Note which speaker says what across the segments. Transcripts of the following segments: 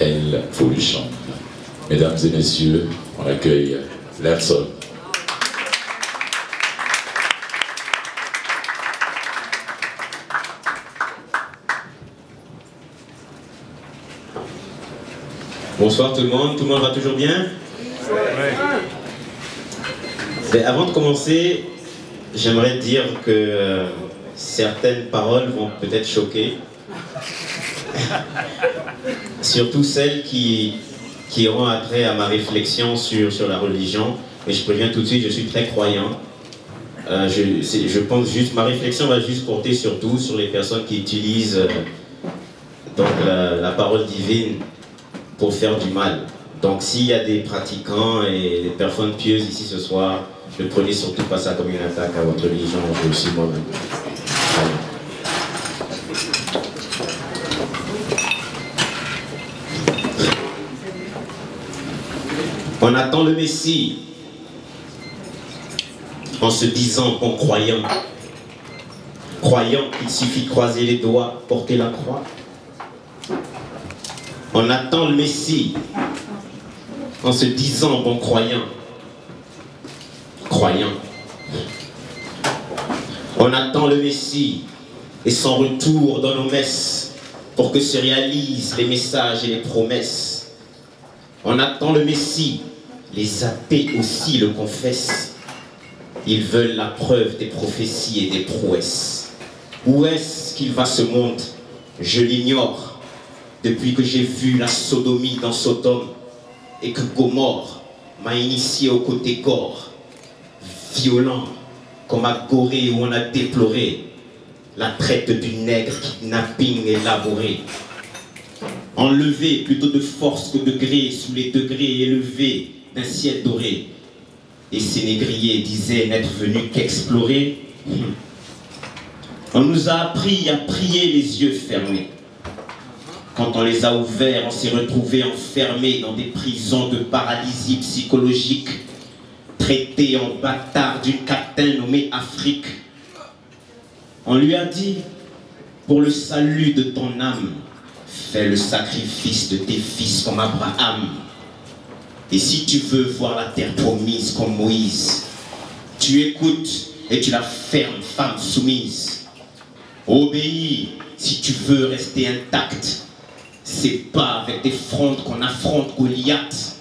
Speaker 1: El Folution. Mesdames et messieurs, on accueille Lerson.
Speaker 2: Bonsoir tout le monde va toujours bien? Mais avant de commencer, j'aimerais dire que certaines paroles vont peut-être choquer. Surtout celles qui auront attrait à ma réflexion sur la religion. Mais je préviens tout de suite, je suis très croyant. Je pense juste, ma réflexion va juste porter surtout sur les personnes qui utilisent donc la parole divine pour faire du mal. Donc s'il y a des pratiquants et des personnes pieuses ici ce soir, ne prenez surtout pas ça comme une attaque à votre religion, je le suis moi-même. On attend le Messie en se disant bon croyant qu'il suffit de croiser les doigts, porter la croix. On attend le Messie en se disant bon croyant. On attend le Messie et son retour dans nos messes pour que se réalisent les messages et les promesses. On attend le Messie, les athées aussi le confessent. Ils veulent la preuve des prophéties et des prouesses. Où est-ce qu'il va ce monde? Je l'ignore. Depuis que j'ai vu la sodomie dans Sodome et que Gomorre m'a initié au côté gore, violent comme à Gorée où on a déploré la traite du nègre, kidnapping élaboré. Enlevé plutôt de force que de gré sous les degrés élevés d'un ciel doré. Et ces négriers disaient n'être venus qu'explorer. On nous a appris à prier les yeux fermés. Quand on les a ouverts, on s'est retrouvés enfermés dans des prisons de paralysie psychologique, traités en bâtard d'une captain nommée Afrique. On lui a dit, pour le salut de ton âme, fais le sacrifice de tes fils comme Abraham. Et si tu veux voir la terre promise comme Moïse, tu écoutes et tu la fermes, femme soumise. Obéis si tu veux rester intact. C'est pas avec des frondes qu'on affronte Goliath.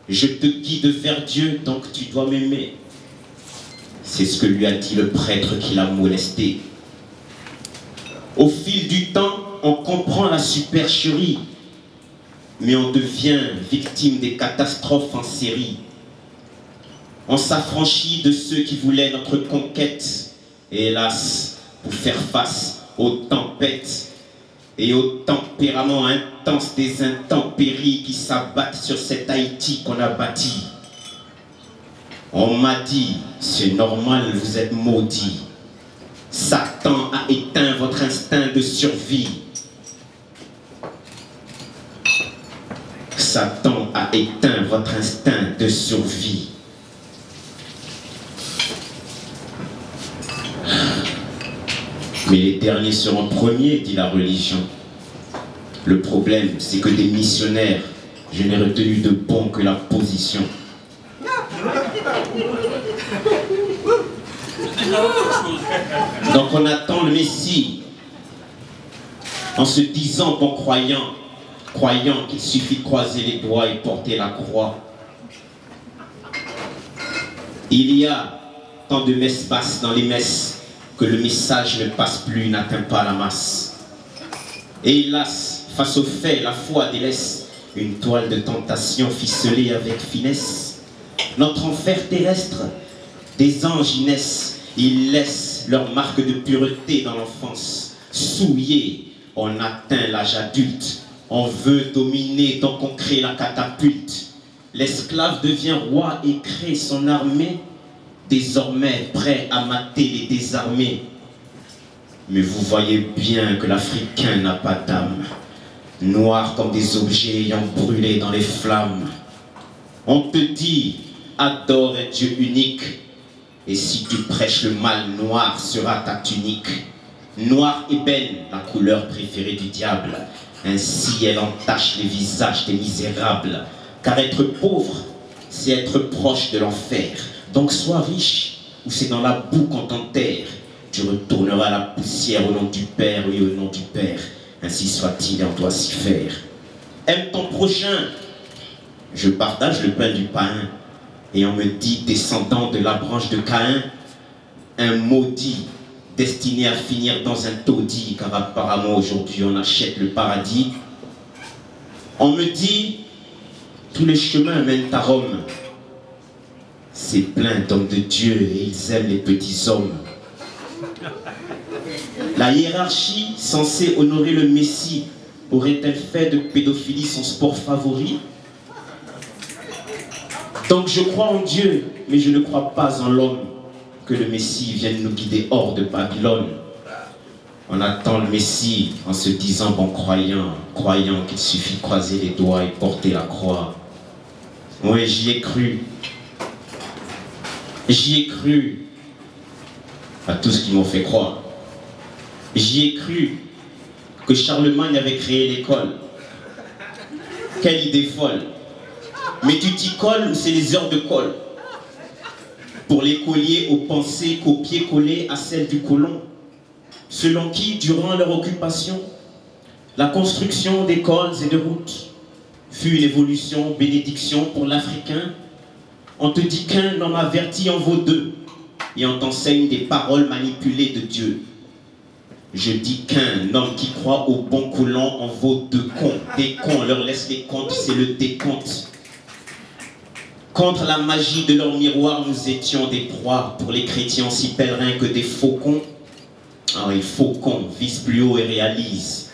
Speaker 2: Je te guide vers Dieu, donc tu dois m'aimer. C'est ce que lui a dit le prêtre qui l'a molesté. Au fil du temps, on comprend la supercherie, mais on devient victime des catastrophes en série. On s'affranchit de ceux qui voulaient notre conquête, et hélas, pour faire face aux tempêtes et au tempérament intense des intempéries qui s'abattent sur cet Haïti qu'on a bâti. On m'a dit, c'est normal, vous êtes maudits. Satan a éteint votre instinct de survie. Satan a éteint votre instinct de survie. Mais les derniers seront premiers, dit la religion. Le problème, c'est que des missionnaires, je n'ai retenu de bon que la position. Donc on attend le Messie en se disant bon croyant qu'il suffit de croiser les doigts et porter la croix. Il y a tant de messes basses dans les messes que le message ne passe plus, n'atteint pas la masse. Et hélas, face aux faits, la foi délaisse une toile de tentation ficelée avec finesse. Notre enfer terrestre, des anges y naissent, ils laissent leur marque de pureté dans l'enfance. Souillés, on atteint l'âge adulte, on veut dominer tant qu'on crée la catapulte. L'esclave devient roi et crée son armée, désormais prêt à mater les désarmés. Mais vous voyez bien que l'Africain n'a pas d'âme, noir comme des objets ayant brûlé dans les flammes. On te dit, adore un Dieu unique, et si tu prêches le mal, noir sera ta tunique. Noir ébène, la couleur préférée du diable. Ainsi elle entache les visages des misérables. Car être pauvre, c'est être proche de l'enfer. Donc sois riche, ou c'est dans la boue qu'on t'enterre. Tu retourneras la poussière au nom du Père, oui, au nom du Père. Ainsi soit-il et on doit s'y faire. Aime ton prochain. Je partage le pain du païen. Et on me dit, descendant de la branche de Caïn, un maudit destiné à finir dans un taudis, car apparemment aujourd'hui on achète le paradis. On me dit, tous les chemins mènent à Rome. C'est plein d'hommes de Dieu et ils aiment les petits hommes. La hiérarchie censée honorer le Messie aurait-elle fait de pédophilie son sport favori? Donc je crois en Dieu, mais je ne crois pas en l'homme. Que le Messie vienne nous guider hors de Babylone. On attend le Messie en se disant bon croyant qu'il suffit de croiser les doigts et porter la croix. Oui, j'y ai cru. J'y ai cru à tout ce qu'ils m'ont fait croire. J'y ai cru que Charlemagne avait créé l'école. Quelle idée folle. Mais tu t'y colles ou c'est les heures de colle? Pour l'écolier aux pensées copier-coller à celles du colon, selon qui, durant leur occupation, la construction d'écoles et de routes fut une évolution, bénédiction pour l'Africain. On te dit qu'un homme averti en vaut deux, et on t'enseigne des paroles manipulées de Dieu. Je dis qu'un homme qui croit au bon colon en vaut deux cons. Des cons, leur laisse les comptes, c'est le décompte. Contre la magie de leur miroir, nous étions des proies. Pour les chrétiens si pèlerins que des faucons. Ah, les faucons visent plus haut et réalisent.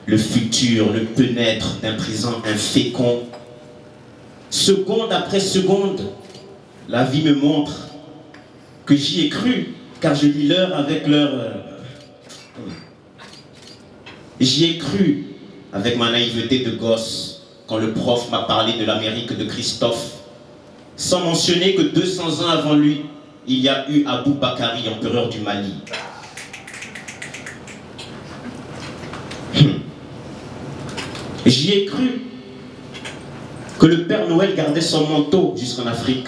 Speaker 2: Le futur ne peut naître d'un présent infécond. Seconde après seconde, la vie me montre que j'y ai cru, car je lis l'heure avec leur... J'y ai cru avec ma naïveté de gosse, quand le prof m'a parlé de l'Amérique de Christophe, sans mentionner que 200 ans avant lui, il y a eu Abou Bakari, empereur du Mali. J'y ai cru que le Père Noël gardait son manteau jusqu'en Afrique.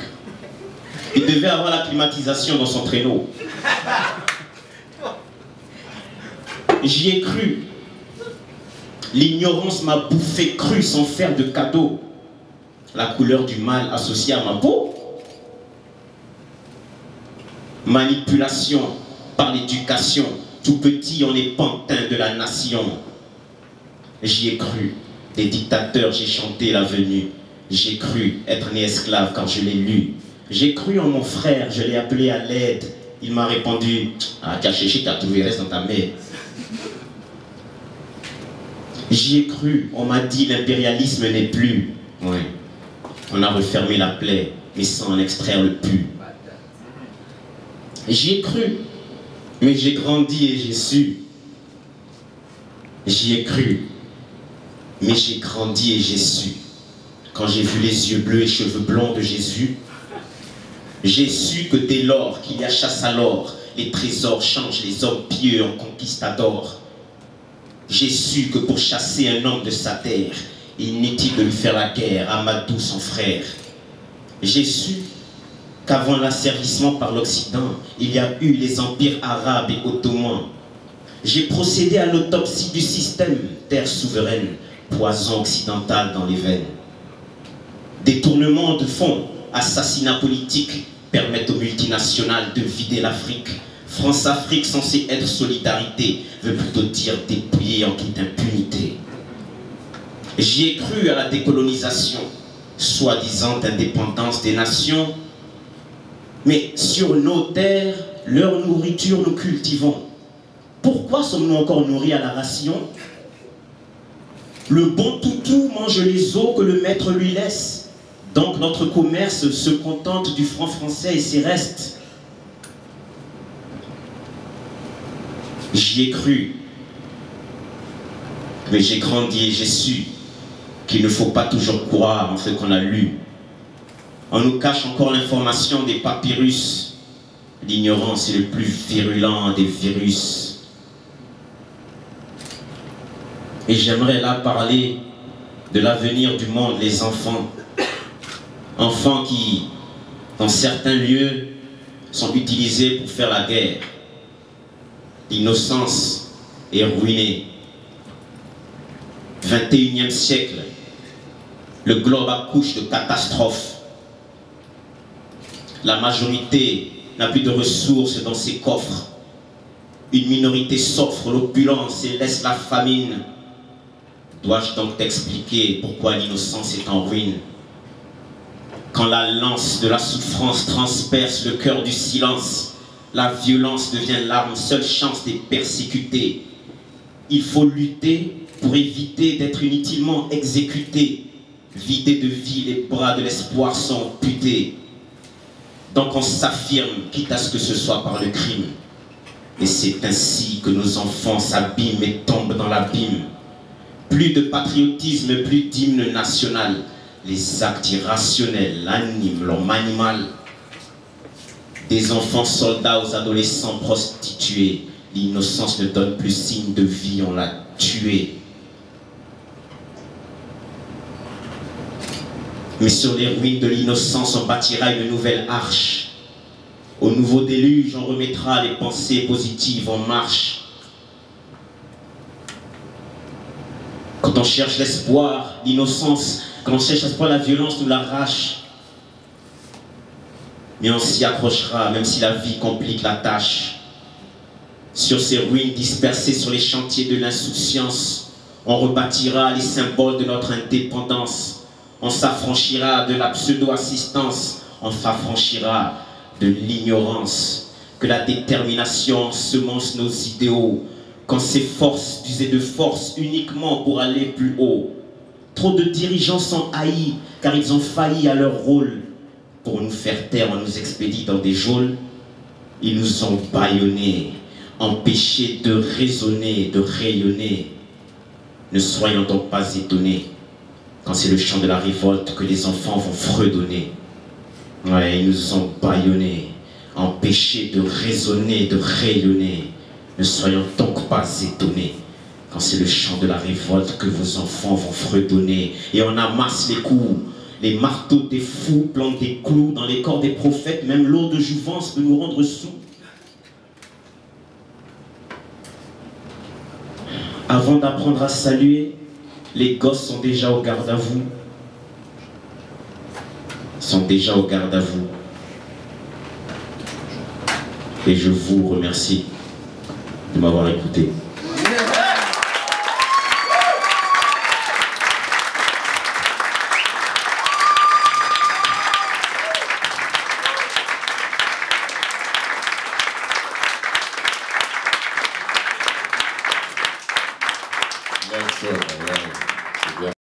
Speaker 2: Il devait avoir la climatisation dans son traîneau. J'y ai cru. L'ignorance m'a bouffé cru sans faire de cadeau. La couleur du mal associée à ma peau. Manipulation par l'éducation. Tout petit, on est pantin de la nation. J'y ai cru. Des dictateurs, j'ai chanté la venue. J'ai cru être né esclave quand je l'ai lu. J'ai cru en mon frère, je l'ai appelé à l'aide. Il m'a répondu, ah, tu as cherché, tu as trouvé, reste dans ta mère. J'y ai cru, on m'a dit l'impérialisme n'est plus. Oui. On a refermé la plaie, mais sans en extraire le pu. J'y ai cru, mais j'ai grandi et j'ai su. J'y ai cru, mais j'ai grandi et j'ai su. Quand j'ai vu les yeux bleus et cheveux blonds de Jésus, j'ai su que dès lors qu'il y a chasse à l'or, les trésors changent les hommes pieux en conquistadors. J'ai su que pour chasser un homme de sa terre, inutile de lui faire la guerre, Amadou son frère. J'ai su qu'avant l'asservissement par l'Occident, il y a eu les empires arabes et ottomans. J'ai procédé à l'autopsie du système, terre souveraine, poison occidental dans les veines. Détournement de fonds, assassinat politique permettent aux multinationales de vider l'Afrique. France-Afrique, censée être solidarité, veut plutôt dire dépouiller en toute impunité. J'y ai cru à la décolonisation, soi-disant indépendance des nations, mais sur nos terres, leur nourriture nous cultivons. Pourquoi sommes-nous encore nourris à la ration? Le bon toutou mange les os que le maître lui laisse. Donc notre commerce se contente du franc français et ses restes. J'y ai cru, mais j'ai grandi et j'ai su qu'il ne faut pas toujours croire en ce qu'on a lu. On nous cache encore l'information des papyrus. L'ignorance est le plus virulent des virus. Et j'aimerais là parler de l'avenir du monde, les enfants. Enfants qui, dans certains lieux, sont utilisés pour faire la guerre. L'innocence est ruinée. 21e siècle, le globe accouche de catastrophes. La majorité n'a plus de ressources dans ses coffres. Une minorité s'offre l'opulence et laisse la famine. Dois-je donc t'expliquer pourquoi l'innocence est en ruine? Quand la lance de la souffrance transperce le cœur du silence, la violence devient l'arme, seule chance des persécutés. Il faut lutter pour éviter d'être inutilement exécuté. Vidés de vie, les bras de l'espoir sont amputés. Donc on s'affirme, quitte à ce que ce soit par le crime. Et c'est ainsi que nos enfants s'abîment et tombent dans l'abîme. Plus de patriotisme, plus d'hymne national. Les actes irrationnels animent l'homme animal. Des enfants soldats aux adolescents prostitués. L'innocence ne donne plus signe de vie, on l'a tué. Mais sur les ruines de l'innocence, on bâtira une nouvelle arche. Au nouveau déluge, on remettra les pensées positives en marche. Quand on cherche l'espoir, l'innocence, quand on cherche l'espoir, la violence nous l'arrache. Mais on s'y accrochera, même si la vie complique la tâche. Sur ces ruines dispersées sur les chantiers de l'insouciance, on rebâtira les symboles de notre indépendance. On s'affranchira de la pseudo-assistance, on s'affranchira de l'ignorance. Que la détermination semence nos idéaux, qu'on s'efforce d'user de force uniquement pour aller plus haut. Trop de dirigeants sont haïs car ils ont failli à leur rôle. Pour nous faire taire, on nous expédie dans des geôles. Ils nous ont bâillonnés, empêchés de raisonner, de rayonner. Ne soyons donc pas étonnés quand c'est le chant de la révolte que les enfants vont fredonner. Ouais, ils nous ont bâillonnés, empêchés de raisonner, de rayonner. Ne soyons donc pas étonnés quand c'est le chant de la révolte que vos enfants vont fredonner. Et on amasse les coups, les marteaux des fous plantent des clous dans les corps des prophètes. Même l'eau de jouvence peut nous rendre soûls. Avant d'apprendre à saluer, les gosses sont déjà au garde à vous. Sont déjà au garde à vous. Et je vous remercie de m'avoir écouté.
Speaker 1: Merci.